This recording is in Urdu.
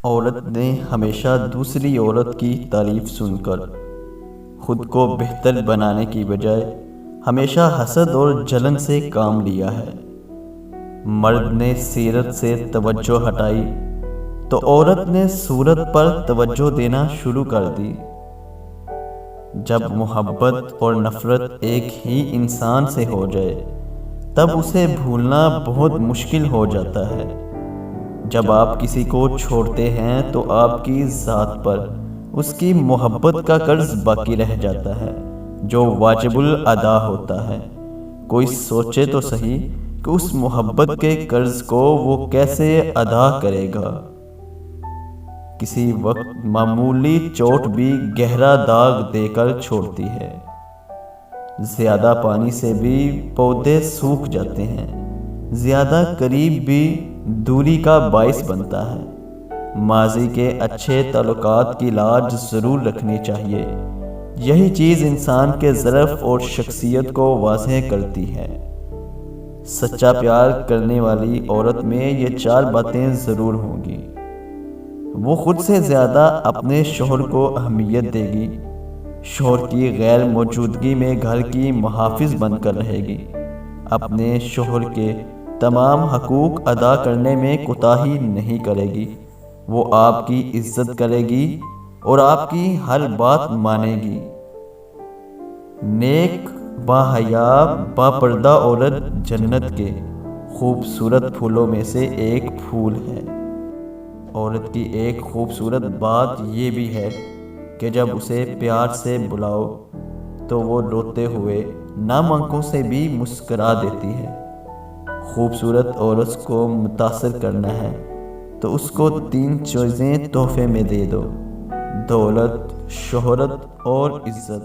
عورت نے ہمیشہ دوسری عورت کی تعریف سن کر خود کو بہتر بنانے کی بجائے ہمیشہ حسد اور جلن سے کام لیا ہے۔ مرد نے سیرت سے توجہ ہٹائی تو عورت نے صورت پر توجہ دینا شروع کر دی۔ جب محبت اور نفرت ایک ہی انسان سے ہو جائے تب اسے بھولنا بہت مشکل ہو جاتا ہے۔ جب آپ کسی کو چھوڑتے ہیں تو آپ کی ذات پر اس کی محبت کا قرض باقی رہ جاتا ہے جو واجب الادا ہوتا ہے۔ کوئی سوچے تو صحیح کہ اس محبت کے قرض کو وہ کیسے ادا کرے گا۔ کسی وقت معمولی چوٹ بھی گہرا داغ دے کر چھوڑتی ہے۔ زیادہ پانی سے بھی پودے سوکھ جاتے ہیں، زیادہ قریب بھی دوری کا باعث بنتا ہے۔ ماضی کے اچھے تعلقات کی لاج ضرور رکھنی چاہیے، یہی چیز انسان کے ظرف اور شخصیت کو واضح کرتی ہے۔ سچا پیار کرنے والی عورت میں یہ 4 باتیں ضرور ہوں گی۔ وہ خود سے زیادہ اپنے شوہر کو اہمیت دے گی، شوہر کی غیر موجودگی میں گھر کی محافظ بن کر رہے گی، اپنے شوہر کے تمام حقوق ادا کرنے میں کوتاہی نہیں کرے گی، وہ آپ کی عزت کرے گی اور آپ کی ہر بات مانے گی۔ نیک، باحیا، باپردہ عورت جنت کے خوبصورت پھولوں میں سے ایک پھول ہے۔ عورت کی ایک خوبصورت بات یہ بھی ہے کہ جب اسے پیار سے بلاؤ تو وہ روتے ہوئے نم آنکھوں سے بھی مسکرا دیتی ہے۔ خوبصورت عورت کو متاثر کرنا ہے تو اس کو 3 چیزیں تحفے میں دے دو: دولت، شہرت اور عزت۔